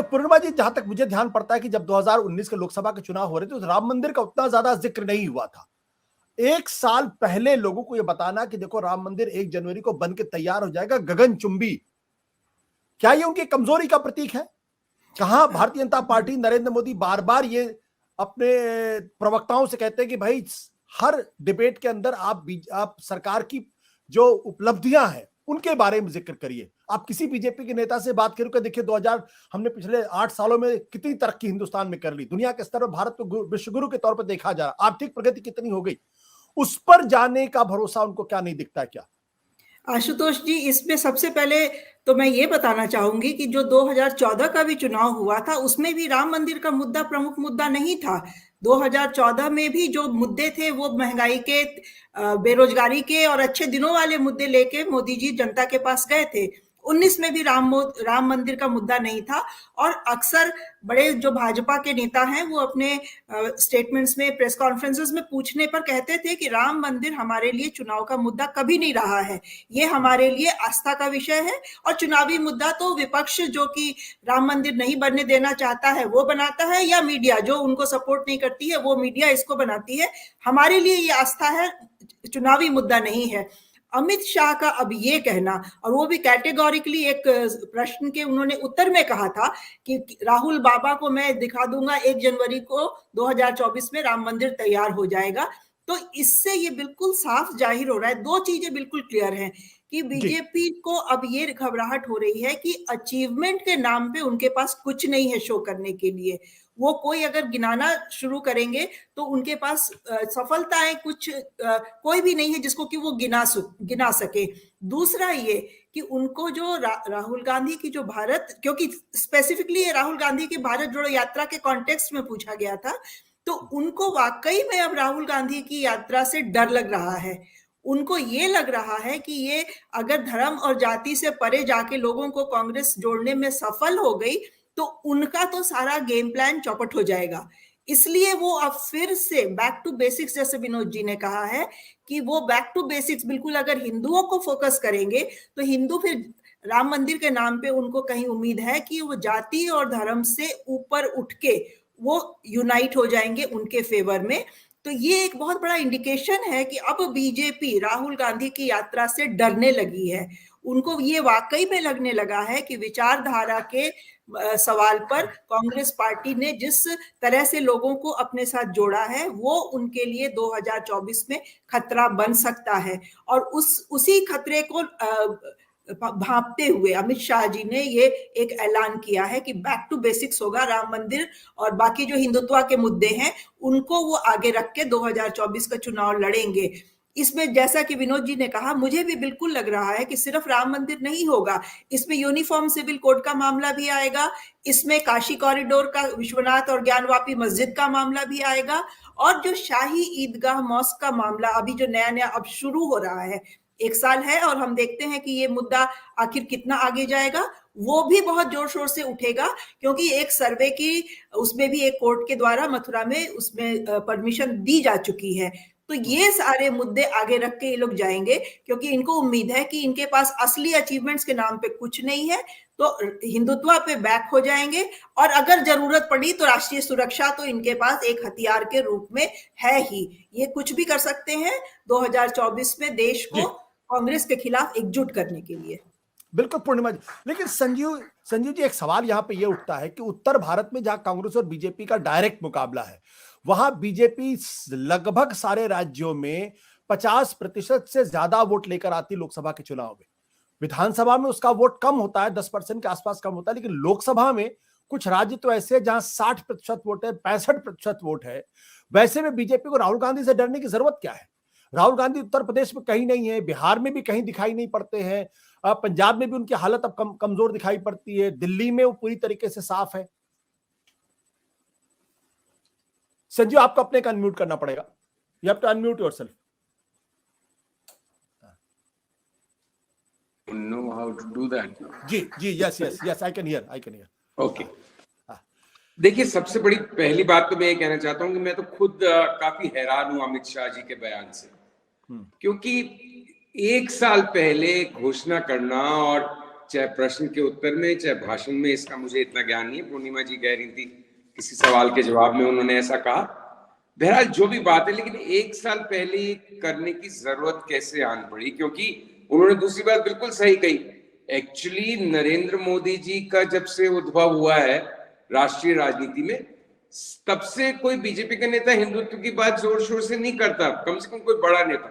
पूर्णिमा जी, जहां तक मुझे ध्यान पड़ता है कि जब 2019 के लोकसभा के चुनाव हो रहे थे तो राम मंदिर का उतना ज्यादा जिक्र नहीं हुआ था। एक साल पहले लोगों को यह बताना कि देखो राम मंदिर 1 जनवरी को बन के तैयार हो जाएगा, गगनचुंबी, क्या ये उनकी कमजोरी का प्रतीक है? कहां भारतीय जनता पार्टी, नरेंद्र मोदी बार बार ये अपने प्रवक्ताओं से कहते हैं कि भाई हर डिबेट के अंदर आप सरकार की जो उपलब्धियां हैं उनके बारे में जिक्र करिए। आप किसी बीजेपी के नेता से बात करो कि देखिए 2000 हमने पिछले 8 सालों में कितनी तरक्की हिंदुस्तान में कर ली, दुनिया के स्तर पर भारत को विश्वगुरु के तौर पर देखा जा रहा, आर्थिक प्रगति कितनी हो गई, उस पर जाने का भरोसा उनको क्या नहीं दिखता क्या? आशुतोष जी, इसमें सबसे पहले तो मैं ये बताना चाहूंगी कि जो 2014 का भी चुनाव हुआ था उसमें भी राम मंदिर का मुद्दा प्रमुख मुद्दा नहीं था। 2014 में भी जो मुद्दे थे वो महंगाई के, बेरोजगारी के और अच्छे दिनों वाले मुद्दे लेके मोदी जी जनता के पास गए थे। 19 में भी राम मंदिर का मुद्दा नहीं था। और अक्सर बड़े जो भाजपा के नेता हैं वो अपने स्टेटमेंट्स में, प्रेस कॉन्फ्रेंसेस में पूछने पर कहते थे कि राम मंदिर हमारे लिए चुनाव का मुद्दा कभी नहीं रहा है, ये हमारे लिए आस्था का विषय है। और चुनावी मुद्दा तो विपक्ष जो कि राम मंदिर नहीं बनने देना चाहता है वो बनाता है, या मीडिया जो उनको सपोर्ट नहीं करती है वो मीडिया इसको बनाती है। हमारे लिए ये आस्था है, चुनावी मुद्दा नहीं है। अमित शाह का अब ये कहना, और वो भी कैटेगोरिकली एक प्रश्न के उन्होंने उत्तर में कहा था कि राहुल बाबा को मैं दिखा दूंगा 1 जनवरी को 2024 में राम मंदिर तैयार हो जाएगा। तो इससे ये बिल्कुल साफ जाहिर हो रहा है, 2 चीजें बिल्कुल क्लियर हैं कि बीजेपी को अब ये घबराहट हो रही है कि अचीवमेंट के नाम पे उनके पास कुछ नहीं है शो करने के लिए। वो कोई अगर गिनाना शुरू करेंगे तो उनके पास सफलताएं कुछ कोई भी नहीं है जिसको कि वो गिना सके। दूसरा ये कि उनको जो राहुल गांधी की जो भारत, क्योंकि स्पेसिफिकली राहुल गांधी की भारत जोड़ो यात्रा के कॉन्टेक्स्ट में पूछा गया था, तो उनको वाकई में अब राहुल गांधी की यात्रा से डर लग रहा है। उनको ये लग रहा है कि ये अगर धर्म और जाति से परे जाके लोगों को कांग्रेस जोड़ने में सफल हो गई तो उनका तो सारा गेम प्लान चौपट हो जाएगा। इसलिए वो अब फिर से बैक टू बेसिक्स, जैसे विनोद जी ने कहा है कि वो बैक टू बेसिक्स, बिल्कुल अगर हिंदुओं को फोकस करेंगे तो हिंदू फिर राम मंदिर के नाम पे उनको कहीं उम्मीद है कि वो जाति और धर्म से ऊपर उठ के वो यूनाइट हो जाएंगे उनके फेवर में। तो ये एक बहुत बड़ा इंडिकेशन है कि अब बीजेपी राहुल गांधी की यात्रा से डरने लगी है। उनको ये वाकई में लगने लगा है कि विचारधारा के सवाल पर कांग्रेस पार्टी ने जिस तरह से लोगों को अपने साथ जोड़ा है वो उनके लिए 2024 में खतरा बन सकता है। और उसी खतरे को भांपते हुए अमित शाह जी ने ये एक ऐलान किया है कि बैक टू बेसिक्स होगा राम मंदिर, और बाकी जो हिंदुत्व के मुद्दे हैं उनको वो आगे रख के 2024 का चुनाव लड़ेंगे। इसमें जैसा कि विनोद जी ने कहा, मुझे भी बिल्कुल लग रहा है कि सिर्फ राम मंदिर नहीं होगा, इसमें यूनिफॉर्म सिविल कोड का मामला भी आएगा, इसमें काशी कॉरिडोर का, विश्वनाथ और ज्ञानवापी मस्जिद का मामला भी आएगा, और जो शाही ईदगाह मॉस्क का मामला अभी जो नया नया अब शुरू हो रहा है, 1 साल है और हम देखते हैं कि ये मुद्दा आखिर कितना आगे जाएगा, वो भी बहुत जोर शोर से उठेगा। क्योंकि एक सर्वे की उसमें भी एक कोर्ट के द्वारा मथुरा में उसमें परमिशन दी जा चुकी है। तो ये सारे मुद्दे आगे रख के ये लोग जाएंगे क्योंकि इनको उम्मीद है कि इनके पास असली अचीवमेंट्स के नाम पे कुछ नहीं है, तो हिंदुत्व पे बैक हो जाएंगे। और अगर जरूरत पड़ी तो राष्ट्रीय सुरक्षा तो इनके पास एक हथियार के रूप में है ही, ये कुछ भी कर सकते हैं 2024 में देश को कांग्रेस के खिलाफ एकजुट करने के लिए। बिल्कुल पूर्णिमा जी, लेकिन संजीव जी, एक सवाल यहाँ पे ये उठता है कि उत्तर भारत में जहां कांग्रेस और बीजेपी का डायरेक्ट मुकाबला है, वहां बीजेपी लगभग सारे राज्यों में 50% से ज्यादा वोट लेकर आती लोकसभा के चुनाव में। विधानसभा में उसका वोट कम होता है, 10% के आसपास कम होता है, लेकिन लोकसभा में कुछ राज्य तो ऐसे हैं जहां 60% वोट है, 65% वोट है। वैसे में बीजेपी को राहुल गांधी से डरने की जरूरत क्या है? राहुल गांधी उत्तर प्रदेश में कहीं नहीं है, बिहार में भी कहीं दिखाई नहीं पड़ते हैं, पंजाब में भी उनकी हालत अब कमजोर दिखाई पड़ती है, दिल्ली में वो पूरी तरीके से साफ है। संजीव, आपको अपने का अनम्यूट करना पड़ेगा, you have to unmute yourself. know how to do that. जी, yes, I can hear. Okay. देखिए, सबसे बड़ी पहली बात तो मैं ये कहना चाहता हूँ कि मैं तो खुद काफी हैरान हूँ अमित शाह जी के बयान से, क्योंकि 1 साल पहले घोषणा करना और चाहे प्रश्न के उत्तर में चाहे भाषण में, इसका मुझे इतना ज्ञान नहीं है। पूर्णिमा जी कह रही थी किसी सवाल के जवाब में उन्होंने ऐसा कहा। बहरहाल जो भी बात है, लेकिन एक साल पहले करने की जरूरत कैसे आन पड़ी, क्योंकि उन्होंने दूसरी बात बिल्कुल सही कही। एक्चुअली नरेंद्र मोदी जी का जब से उद्भव हुआ है राष्ट्रीय राजनीति में, तब से कोई बीजेपी का नेता हिंदुत्व की बात जोर शोर से नहीं करता, कम से कम कोई बड़ा नेता।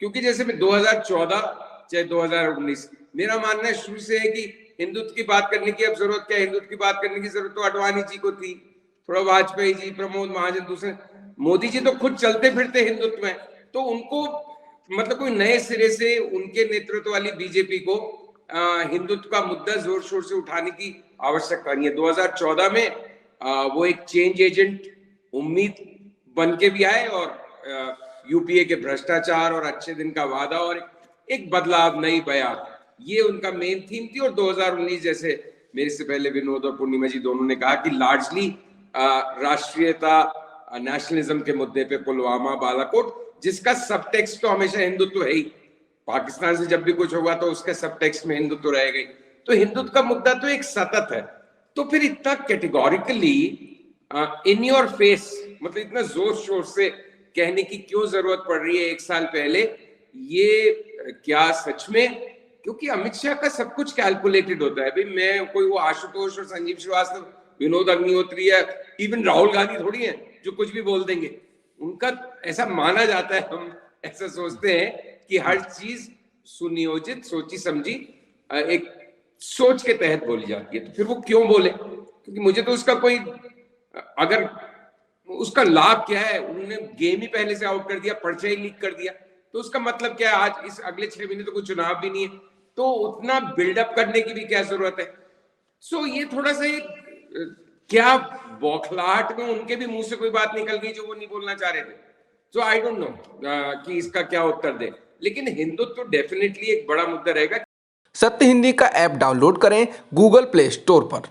क्योंकि जैसे मैं 2014 चाहे 2019, मेरा मानना है शुरू से है कि हिंदुत्व की बात करने की अब जरूरत क्या है। हिंदुत्व की बात करने की जरूरत तो आडवाणी जी को थी, थोड़ा वाजपेयी जी, प्रमोद महाजन, दूसरे। मोदी जी तो खुद चलते फिरते हिंदुत्व में, तो उनको मतलब कोई नए सिरे से उनके नेतृत्व वाली बीजेपी को हिंदुत्व का मुद्दा जोर शोर से उठाने की आवश्यकता नहीं है। 2014 में वो एक चेंज एजेंट उम्मीद बन के भी आए, और यूपीए के भ्रष्टाचार और अच्छे दिन का वादा और एक बदलाव, नई बयान, ये उनका मेन थीम थी। और 2019 जैसे मेरे से पहले विनोद और पूर्णिमा जी दोनों ने कहा कि लार्जली राष्ट्रीयता, नेशनलिज्म के मुद्दे पे पुलवामा, बालाकोट, जिसका सब टेक्स्ट तो हमेशा हिंदुत्व है ही। पाकिस्तान से जब भी कुछ होगा तो उसके सब टेक्स्ट में हिंदुत्व रहेगा। तो हिंदुत्व का मुद्दा तो एक सतत है। तो फिर इतना कैटेगोरिकली इन योर फेस, मतलब इतना जोर शोर से कहने की क्यों जरूरत पड़ रही है एक साल पहले? ये क्या सच में, क्योंकि अमित शाह का सब कुछ कैलकुलेटेड होता है भाई। मैं कोई वो आशुतोष और संजीव श्रीवास्तव, विनोद अग्निहोत्री या इवन राहुल गांधी थोड़ी है जो कुछ भी बोल देंगे। उनका ऐसा माना जाता है, हम ऐसा सोचते हैं कि हर चीज सुनियोजित, सोची समझी, एक सोच के तहत बोली जाती है। तो फिर वो क्यों बोले? क्योंकि मुझे तो उसका कोई, अगर उसका लाभ क्या है? उन्होंने गेम ही पहले से आउट कर दिया, पर्चा ही लीक कर दिया, तो उसका मतलब क्या है? आज इस अगले 6 महीने तो कोई चुनाव भी नहीं है, तो उतना बिल्डअप करने की भी क्या जरूरत है? सो ये थोड़ा सा क्या बौखलाहट में उनके भी मुंह से कोई बात निकल गई जो वो नहीं बोलना चाह रहे थे। सो आई डोंट नो कि इसका क्या उत्तर दे, लेकिन हिंदुत्व तो डेफिनेटली एक बड़ा मुद्दा रहेगा। सत्य हिंदी का ऐप डाउनलोड करें गूगल प्ले स्टोर पर।